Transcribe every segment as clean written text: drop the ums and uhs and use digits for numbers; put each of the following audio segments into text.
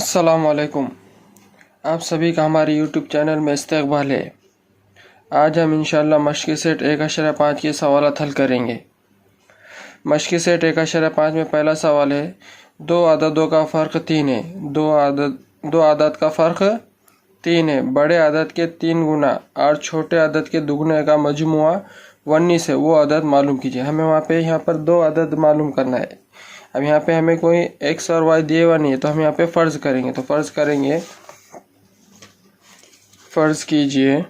अस्सलाम वालेकुम। आप सभी का हमारे यूट्यूब चैनल में इस्तकबाल है। आज हम इंशाअल्लाह मशक़ सेट 1.5 के सवालात हल करेंगे। मशक़ सेट 1.5 में पहला सवाल है, दो अददों का फ़र्क 3 है। दो अदद का फ़र्क 3 है। बड़े अदद के 3 गुना और छोटे अदद के दुगने का मजमुआ 19 है, वो अदद मालूम कीजिए। हमें यहाँ पर दो अदद मालूम करना है। अब यहाँ पे हमें कोई एक्स और वाई दिए हुआ नहीं है, तो हम यहाँ पे फ़र्ज़ करेंगे। तो फ़र्ज़ करेंगे, फ़र्ज़ कीजिए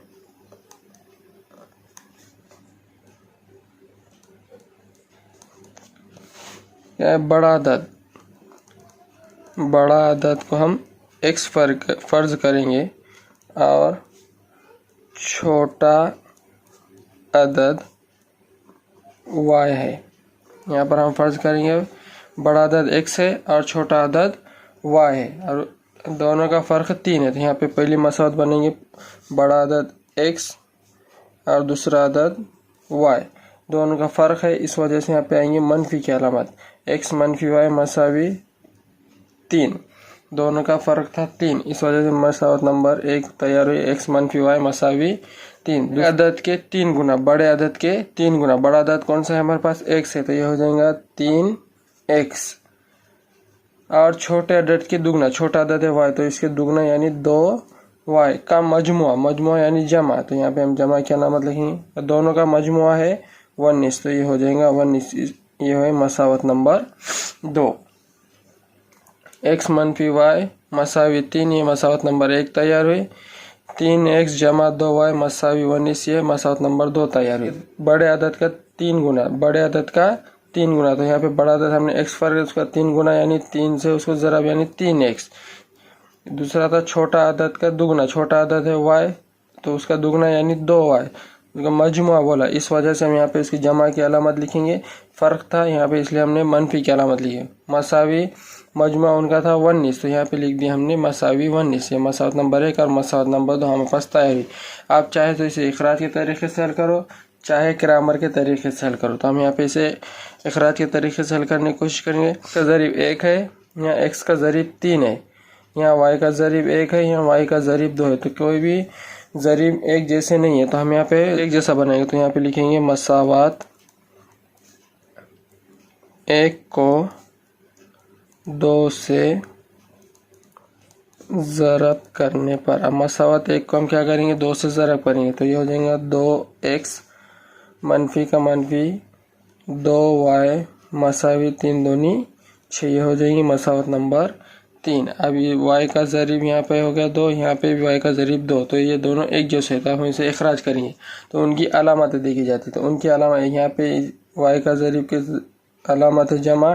बड़ा अदद को हम एक्स फ़र्ज़ करेंगे और छोटा अदद वाई है। यहाँ पर हम फ़र्ज़ करेंगे बड़ा अदद एक्स है और छोटा अदद वाई है और दोनों का फ़र्क 3 है। तो यहाँ पे पहली मसावत बनेंगे, बड़ा अदद एक्स और दूसरा अदद वाई, दोनों का फ़र्क है, इस वजह से यहाँ पे आएंगे मनफी की अलामत। एक्स मनफी वाई मसावी 3, दोनों का फ़र्क था 3, इस वजह से मसावत नंबर 1 तैयार हुई। एक्स मनफी वाई मसावी 3। अदद के 3 गुना, बड़े अदद के 3 गुना। बड़ा अदद कौन सा है हमारे पास? एक्स है, तो यह हो जाएगा 3x और छोटे अदद के दुगना, छोटा अदद है वाई, तो इसके दुगना यानी 2y का मजमुआ यानी जमा। तो यहाँ पे हम जमा की अलामत लिखेंगे। दोनों का मजमुआ है 19, तो ये हो जाएगा 19। ये है मसावत नंबर 2। एक्स मनफी वाई मसावी 3, ये मसावत नंबर 1 तैयार हुई। 3x जमा 2y मसावी 19, ये मसावत नंबर 2 तैयार हुई। बड़े अदद का 3 गुना, बड़े अदद का 3 गुना, तो यहाँ पे बड़ा अदद हमने एक्स फ़र्क उसका 3 गुना यानी 3 से उसको ज़रब यानी 3x। दूसरा था छोटा अदद का दुगना, छोटा अदद है y, तो उसका दुगना यानी 2y, उसका मजमुआ बोला, इस वजह से हम यहाँ पे इसकी जमा की अलामत लिखेंगे। फ़र्क था यहाँ पे, इसलिए हमने मनफी की अलामत लिखी। मसावी मजमुआ उनका था 19, तो यहाँ पे लिख दिया हमने मसावी 19। ये मसावत नंबर 1 और मसावत नंबर 2 हमारे पास तैयार हुई। आप चाहे तो इसे इखराज के तरीके से हल करो, चाहे ग्रामर के तरीके से हल करो। तो हम यहाँ पे इसे इखराज के तरीके से हल करने की कोशिश करेंगे। एक्स का ज़रीब 1 है, यहाँ एक्स का ज़रीब 3 है, यहाँ वाई का ज़रीब 1 है, यहाँ वाई का ज़रीब 2 है, तो कोई भी ज़रीब एक जैसे नहीं है, तो हम यहाँ पे एक जैसा बनाएंगे। तो यहाँ पे लिखेंगे मसावत 1 को 2 से ज़रब करने पर, अब मसावत 1 को हम क्या करेंगे? 2 से ज़रब करेंगे, तो ये हो जाएगा 2x मनफी का मनफी 2y मसावी 3 दूनी 6, ये हो जाएंगी मसावत नंबर 3। अब ये y का ज़रीब यहाँ पे हो गया 2, यहाँ पे भी y का ज़रीब 2, तो ये दोनों एक जैसे है, तो हम इसे इखराज करेंगे। तो उनकी अलामतें देखी जाती, तो उनकी अलामत यहाँ पे y का ज़रीब के अलामत है जमा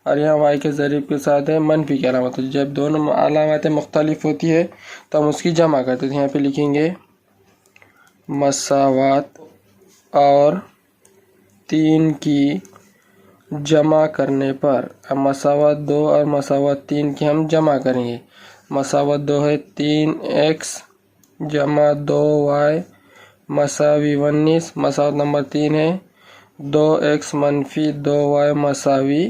और यहाँ y के ज़रीब के साथ है मनफी की अलामत। जब दोनों अलामतें मुख्तलिफ होती है तो हम उसकी जमा करते हैं। तो यहाँ पे लिखेंगे मसावत और 3 की जमा करने पर, अब मसावत 2 और मसावत 3 की हम जमा करेंगे। मसावत 2 है 3x जमा 2y मसावी 19, मसावत नंबर 3 है 2x मनफी 2y मसावी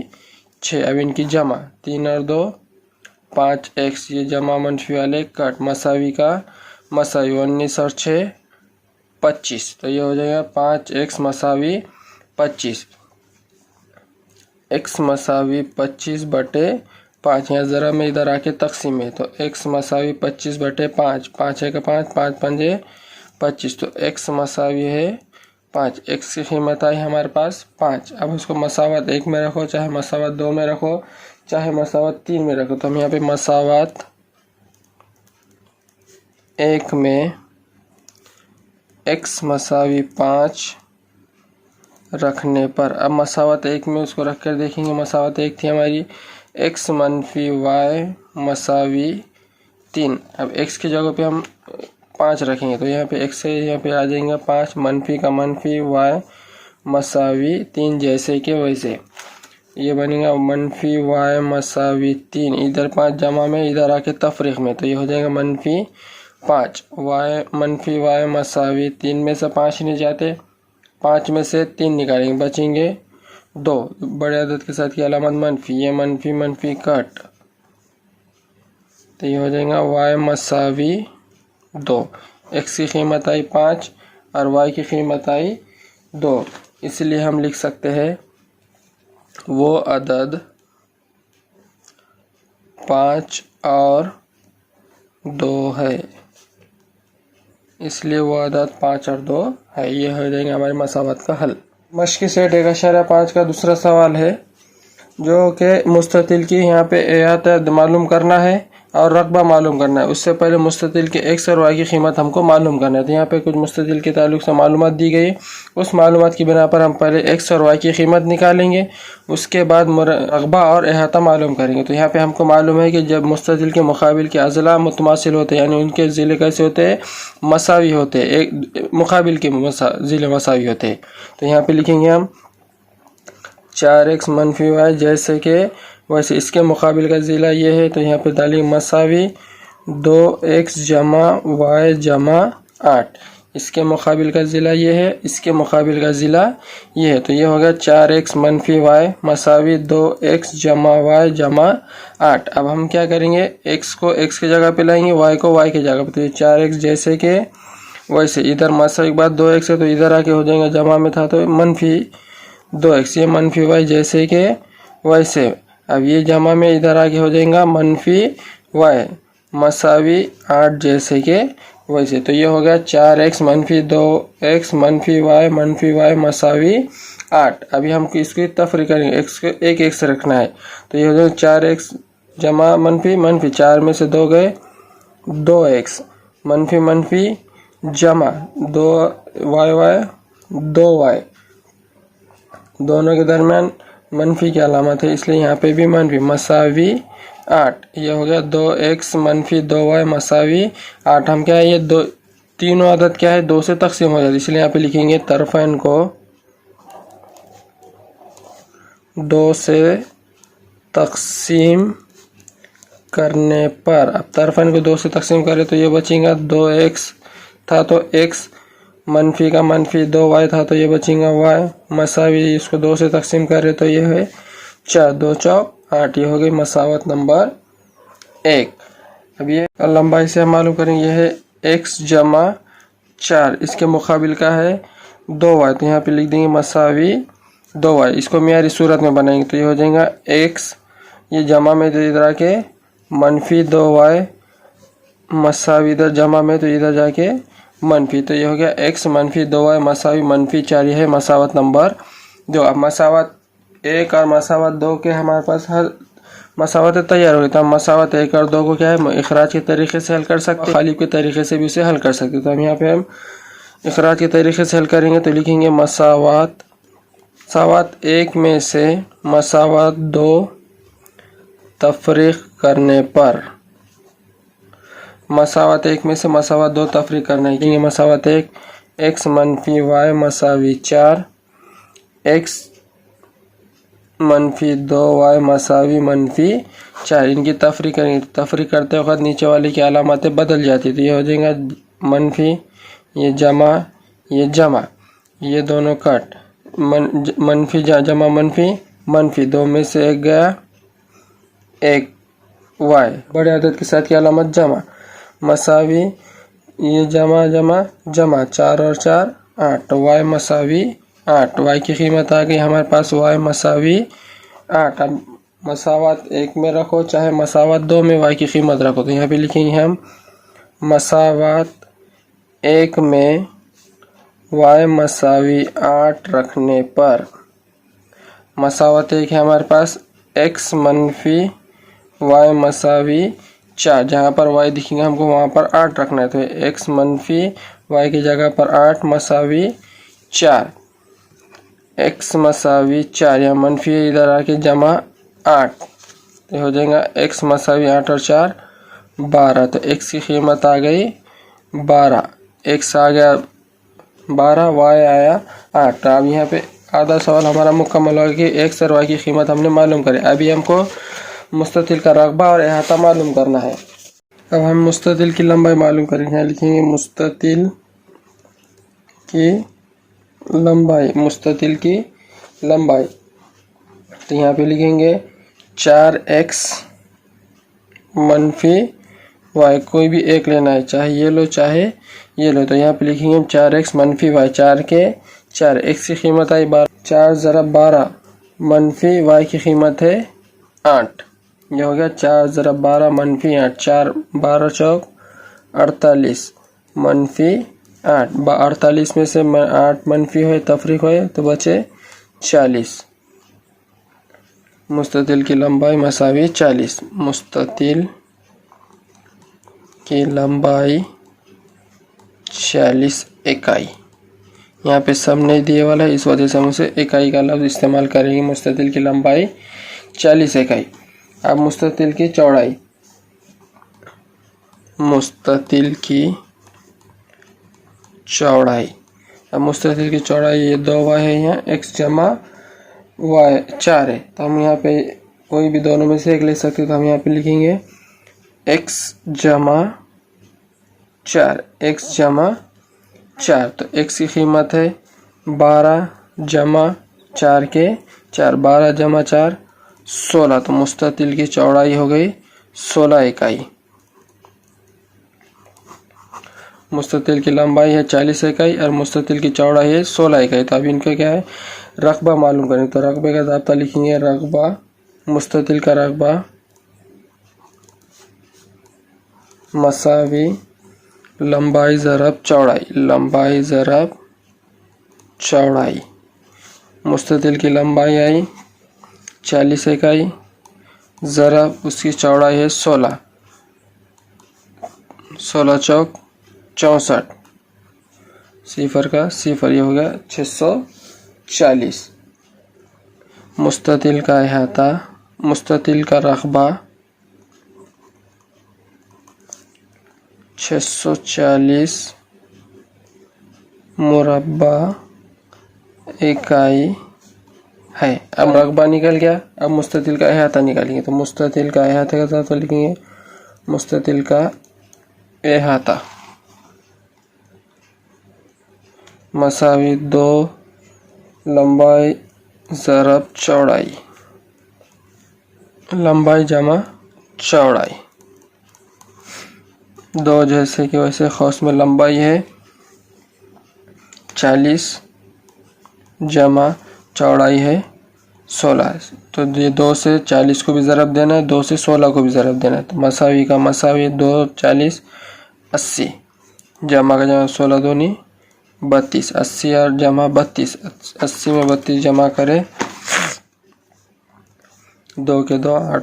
6। अब इनकी जमा 3 और 2 5x, ये जमा मनफी वाले कट, मसावी का मसावी 19 और 6 25, तो ये हो जाएगा 5x मसावी 25। x मसावी 25 बटे 5, यहाँ ज़रा में इधर आके तकसीम है, तो x मसावी 25 बटे 5, 5 है का 5, 5 पंजे 25, तो x मसावी है 5। x की कीमत आई हमारे पास 5। अब उसको मसावत 1 में रखो, चाहे मसावत 2 में रखो, चाहे मसावत 3 में रखो। तो हम यहाँ पे मसावत 1 में x मसावी 5 रखने पर, अब मसावत 1 में उसको रख कर देखेंगे। मसावत 1 थी हमारी x मनफी y मसावी 3, अब x की जगह पे हम 5 रखेंगे, तो यहाँ पे x से यहाँ पे आ जाएगा 5, मनफी का मनफी y मसावी 3, जैसे कि वैसे ये बनेगा मनफी y मसावी 3, इधर 5 जमा में, इधर आके तफरीक में, तो ये हो जाएगा मनफी 5 y मनफी y मसावी 3 में से 5 नहीं जाते, 5 में से 3 निकालेंगे, बचेंगे 2। बड़े अदद के साथ की अलामत मनफी, ये मनफी मनफी कट, तो ये हो जाएगा y मसावी 2। x की कीमत आई 5 और y की कीमत आई 2, इसलिए हम लिख सकते हैं वो अदद 5 और 2 है, इसलिए वो अदद 5 और 2 है। ये हो जाएगा हमारे मसावत का हल। मश्की सेट 1.5 का दूसरा सवाल है जो कि मुस्ततिल की यहाँ पे एहाता मालूम करना है और रकबा मालूम करना है। उससे पहले मुस्ततिल के x और y की कीमत हमको मालूम करना है। तो यहाँ पे कुछ मुस्ततिल के ताल्लुक से मालूमात दी गई, उस मालूमात की बिना पर हम पहले x और y की कीमत निकालेंगे, उसके बाद रकबा और एहाता मालूम करेंगे। तो यहाँ पे हमको मालूम है कि जब मुस्ततिल के मुकाबिल के अज़ला मुतमासिल होते हैं, यानी उनके ज़िले कैसे होते हैं, मसावी होते हैं, एक मुकाबिल के ज़िले मसावी होते हैं। तो यहाँ पे लिखेंगे हम 4x मनफी y जैसे कि वैसे इसके मुकाबिल का ज़िला ये है। तो यहाँ पे डालिए मसावी 2x जमा y जमा 8, इसके मुकाबिल का ज़िला ये है, इसके मुकाबिल का ज़िला ये है। तो ये हो गया 4x मनफी y मसावी 2x जमा y जमा 8। अब हम क्या करेंगे, x को x की जगह पे लाएंगे, y को y की जगह पे। तो ये 4x जैसे कि वैसे, इधर मसावी के बाद 2x है तो इधर आके हो जाएगा, जमा में था तो मनफी 2x, ये मनफी y जैसे कि वैसे। अब ये जमा में इधर आगे हो जाएगा मनफी y मसावी 8 जैसे कि वैसे। तो ये हो गया 4x मनफी 2x मनफी y मसावी 8। अभी हम इसकी तफरी करेंगे, x को एक x रखना है। तो ये हो जाएगा 4x जमा मनफी 4 में से 2 गए 2x मनफी जमा 2y 2y, दोनों के दरमियान मनफी की अलामत है, इसलिए यहाँ पे भी मनफी मसावी 8। ये हो गया 2x मनफी 2y मसावी 8। हम क्या है, ये दो तीनों अदद क्या है, 2 से तकसीम हो जाती है, इसलिए यहाँ पे लिखेंगे तरफ़ैन को 2 से तकसीम करने पर। अब तरफ़ैन को 2 से तकसीम करें तो ये बचेगा 2x था तो x, मनफी का मनफी 2y था तो ये बचेगा y, मसावी इसको 2 से तकसीम करें तो ये है 4, 2 चौक 8। ये हो गई मसावत नंबर 1। अब ये लंबाई से हम मालूम करेंगे, ये है x जमा 4, इसके मुकाबिल का है 2y। तो यहाँ पे लिख देंगे मसावी 2y, इसको मियारी सूरत में बनाएंगे तो ये हो जाएगा x, ये जमा में तो इधर आके मनफी 2y मसावी इधर जमा में तो इधर जाके मनफी। तो ये हो गया x मनफी 2y मसावी मनफी 4। ये है मसावत नंबर 2। अब मसावत 1 और मसावत 2 के हमारे पास हल मसावत तैयार हो गई। तो हम मसावत 1 और 2 को क्या है, इखराज के तरीके से हल कर सकते हैं, खालिब के तरीके से भी उसे हल कर सकते हैं। तो हम यहाँ पे हम इखराज के तरीके से हल करेंगे तो लिखेंगे मसावत 1 में से मसावत 2 तफरीक करने पर, मसावत 1 में से मसावत 2 तफरीक करना है। मसावत 1 x मनफी y मसावी 4, x मनफी 2y मसावी मनफी 4, इनकी तफरीक करेंगे। तफरीक करते वक्त नीचे वाली की अलामतें बदल जाती है। तो ये हो जाएगा मनफी, ये जमा, ये जमा, ये दोनों कट, मनफी जमा मनफी 2 में से 1 गया 1 y, बड़े अदद के साथ की अलामत जमा, मसावी ये जमा 4 और 4 8, y मसावी 8, y की कीमत आ गई हमारे पास y मसावी 8। अब मसावत 1 में रखो चाहे मसावत 2 में y की कीमत रखो। तो यहाँ पे लिखेंगे हम मसावत 1 में y मसावी 8 रखने पर, मसावत 1 है हमारे पास x मनफी y मसावी 4, जहाँ पर y दिखेंगे हमको वहाँ पर 8 रखना है। तो x मनफी y की जगह पर 8 मसावी 4, x मसावी 4, यहाँ मनफी इधर आके जमा 8, तो हो जाएगा x मसावी 8 और 4 12। तो x की कीमत आ गई 12, x आ गया 12, y आया 8। अब यहाँ पे आधा सवाल हमारा मुकम्मल हो गया कि x और y की कीमत हमने मालूम करी। अभी हमको मुस्ततिल का रकबा और अहाता मालूम करना है। अब हम मुस्ततिल की लंबाई मालूम करेंगे। यहाँ लिखेंगे मुस्ततिल की लंबाई, तो यहाँ पे लिखेंगे 4x मनफी वाई, कोई भी एक लेना है, चाहे ये लो चाहे ये लो। तो यहाँ पे लिखेंगे 4x मनफी वाई, 4 के 4, x की कीमत आई 12, 4 ज़रा 12 मनफी वाई की कीमत है 8। ये हो गया 4 ज़रा 12 मनफी 8, 4 12 चौक 48 मनफी 8, 48 में से 8 मनफी हुए तफरीक हुए तो बचे 40। मुस्ततिल की लंबाई मसावी 40, मुस्ततिल की लंबाई 40 इकाई। यहाँ पे सब नहीं दिए वाला है, इस वजह से हम उसे इकाई का लफ्ज़ इस्तेमाल करेंगे। मुस्ततिल की लंबाई 40 इकाई। अब मुस्ततिल की चौड़ाई, मुस्ततिल की चौड़ाई। अब मुस्ततिल की चौड़ाई ये 2 वाई है, यहाँ x जमा वाई 4 है, तो हम यहाँ पे कोई भी दोनों में से एक ले सकते हैं। तो हम यहाँ पे लिखेंगे x जमा 4, x जमा 4। तो x की कीमत है 12 जमा 4 के 4, 12 जमा 4 16। तो मुस्ततिल की चौड़ाई हो गई 16 इकाई। मुस्ततिल की लंबाई है 40 इकाई और मुस्ततिल की चौड़ाई है 16 इकाई। तो अभी इनका क्या है, रकबा मालूम करें। तो रकबे का ज़ाब्ता लिखेंगे, रकबा मुस्ततिल का रकबा मसावी लंबाई ज़रब चौड़ाई, लंबाई ज़रब चौड़ाई। मुस्ततिल की लंबाई आई 40 इकाई ज़रब उसकी चौड़ाई है 16, 16 चौक 64, सिफर का सिफर, ये हो गया 640। मुस्ततिल का अहाता, मुस्ततिल का रकबा 640 मुरब्बा इकाई है। अब रकबा निकल गया, अब मुस्ततिल का अहाता निकालेंगे। तो मुस्ततिल का अहाता के साथ लिखेंगे मुस्ततिल का अहाता मसावी 2 लंबाई ज़रब चौड़ाई, लंबाई जमा चौड़ाई। 2 जैसे कि वैसे खौस में लंबाई है 40 जमा चौड़ाई है 16। तो ये 2 से 40 को भी ज़रब देना है, 2 से 16 को भी ज़रब देना है। तो मसावी का मसावी 2 40 80, जमा का जमा 16 दूनी 32, 80 और जमा 32, 80 में 32 जमा करें 2 के 2 8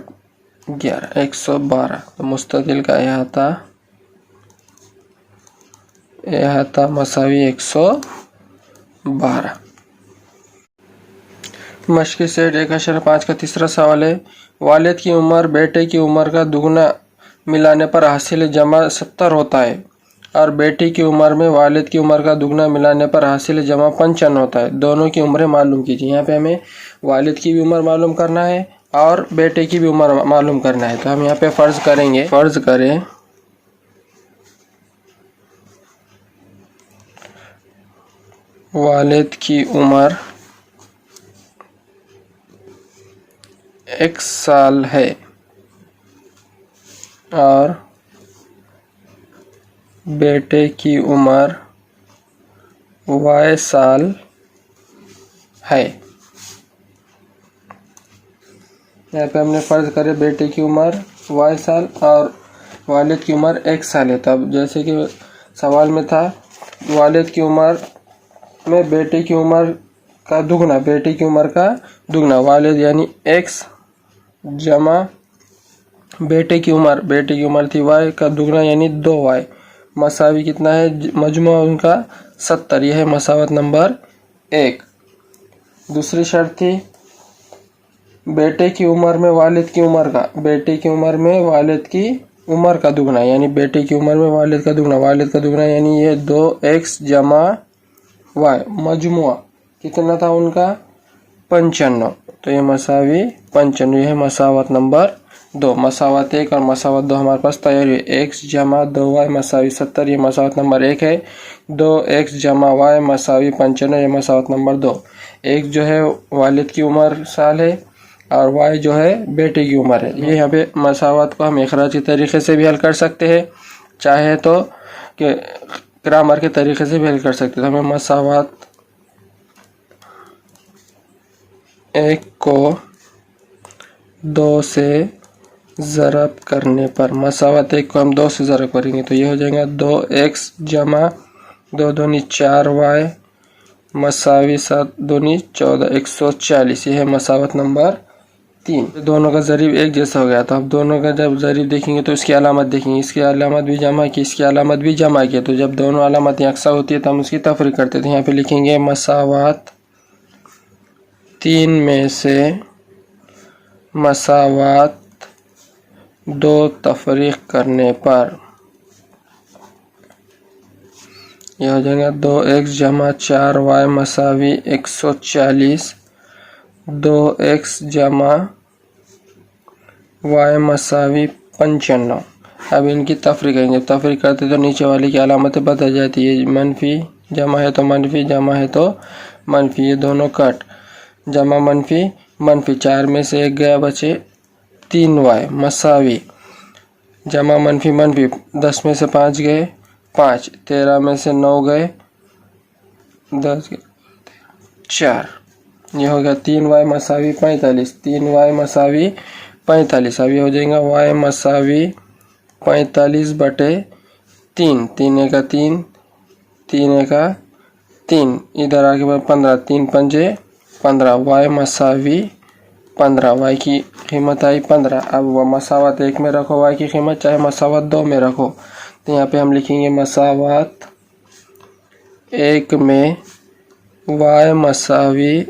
11, 112। तो मुस्ततिल का अहाता मसावी 112। मश्क़ी सेट 1.5 का तीसरा सवाल है, वालिद की उम्र बेटे की उम्र का दुगना मिलाने पर हासिल जमा 70 होता है और बेटी की उम्र में वालिद की उम्र का दुगना मिलाने पर हासिल जमा 55 होता है। दोनों की उम्रें मालूम कीजिए। यहाँ पे हमें वालिद की भी उम्र मालूम करना है और बेटे की भी उम्र मालूम करना है। तो हम यहाँ पे फ़र्ज़ करेंगे, फ़र्ज़ करें वालिद की उम्र 1 साल है और बेटे की उम्र y साल है। यहाँ पे हमने फ़र्ज़ करे बेटे की उम्र y साल और वालिद की उम्र 1 साल है। तब जैसे कि सवाल में था, वालिद की उम्र में बेटे की उम्र का दुगना, बेटे की उम्र का दुगना, वालिद यानी x जमा बेटे की उम्र थी y का दुगना यानी 2y, मसावी कितना है, मजमू उनका 70। यह है मसावत नंबर 1। दूसरी शर्त थी बेटे की उम्र में वालिद की उम्र का, बेटे की उम्र में वालिद की उम्र का दुगना यानी बेटे की उम्र में वालिद का दुगना, वालिद का दुगना यानी ये 2x जमा y, मजमुआ कितना था उनका 55। तो ये मसावी 55, यह है मसावत नंबर 2। मसावत 1 और मसावत 2 हमारे पास तैयार हुई। x जमा 2y मसावी 70, ये मसावत नंबर 1 है। 2x जमा y मसावी 55, ये मसावत नंबर 2। x जो है वालिद की उम्र साल है और y जो है बेटे की उम्र है। ये यहाँ पे मसावत को हम इखराजी तरीके से भी हल कर सकते हैं, चाहे तो कि ग्रामर के तरीके से भी हल कर सकते हैं। तो हमें मसावत 1 को 2 से ज़रब करने पर, मसावत 1 को हम 2 से ज़रब करेंगे तो ये हो जाएगा 2x जमा 2 दूनी 4y मसावी 7 दूनी 14, 140। ये है मसावत नंबर 3। दोनों का ज़रीब एक जैसा हो गया, तो अब दोनों का जब ज़रीब देखेंगे तो इसकी अलामत देखेंगे, इसकी अलामत भी जमा की, इसकी अलामत भी जमा की। तो जब दोनों अलामत यकसा होती है तो हम उसकी तफरीक करते थे। यहाँ पे लिखेंगे मसावत 3 में से मसावत 2 तफरीक करने पर यह हो जाएगा 2x जमा 4y मसावी 140, 2x जमा y मसावी 95। अब इनकी तफरीक करेंगे, तफरीक करते तो नीचे वाली की अलामतें बदल जाती है, मनफी जमा है तो मनफी, जमा है तो मनफी, ये दोनों कट, जमा मनफी मनफी, 4 में से 1 गया, बचे 3y मसावी जमा मनफी मनफी, 10 में से 5 गए 5, 13 में से 9 गए 10 गए 4, ये हो गया 3y मसावी 45, 3y मसावी 45। अब ये हो जाएगा y मसावी 45 बटे 3, 3 एका 3, 3 एका 3, इधर आके 15, 3 पंजे 15, y मसावी 15, y की कीमत आई 15। अब वह मसावत 1 में रखो y की कीमत, चाहे मसावत 2 में रखो। तो यहाँ पे हम लिखेंगे मसावत 1 में y मसावी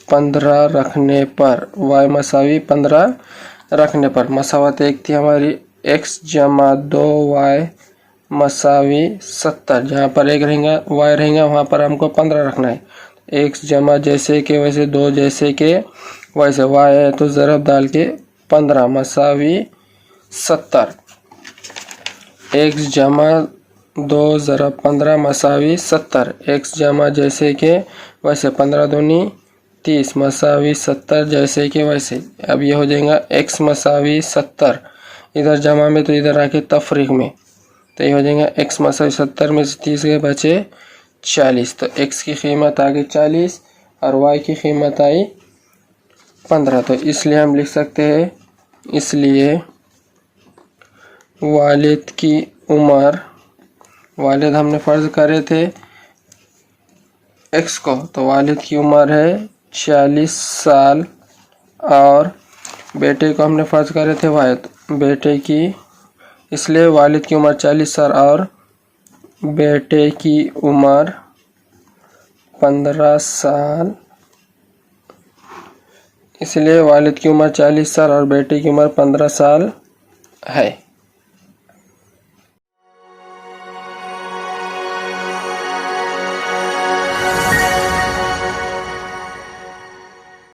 15 रखने पर, y मसावी 15 रखने पर मसावत 1 थी हमारी x जमा 2y मसावी 70। जहाँ पर 1 रहेगा y रहेगा वहाँ पर हमको 15 रखना है। x जमा जैसे के वैसे 2 जैसे के वैसे, y है तो ज़रब डाल के 15 मसावी 70। x जमा 2 ज़रब 15 मसावी 70, x जमा जैसे के वैसे 15 दूनी 30 मसावी 70 जैसे के वैसे। अब ये हो जाएगा x मसावी 70, इधर जमा में तो इधर आके तफरीक में, तो ये हो जाएगा x मसावी 70 में से 30 गए बचे 40। तो x की कीमत आ गई 40 और y की कीमत आई 15। तो इसलिए हम लिख सकते हैं, इसलिए वालिद की उम्र, वालिद हमने फ़र्ज़ करे थे x को, तो वालिद की उम्र है 40 साल और बेटे को हमने फ़र्ज़ करे थे y, तो बेटे की, इसलिए वालिद की उम्र 40 साल और बेटे की उम्र 15 साल, इसलिए वालिद की उम्र 40 साल और बेटे की उम्र 15 साल है।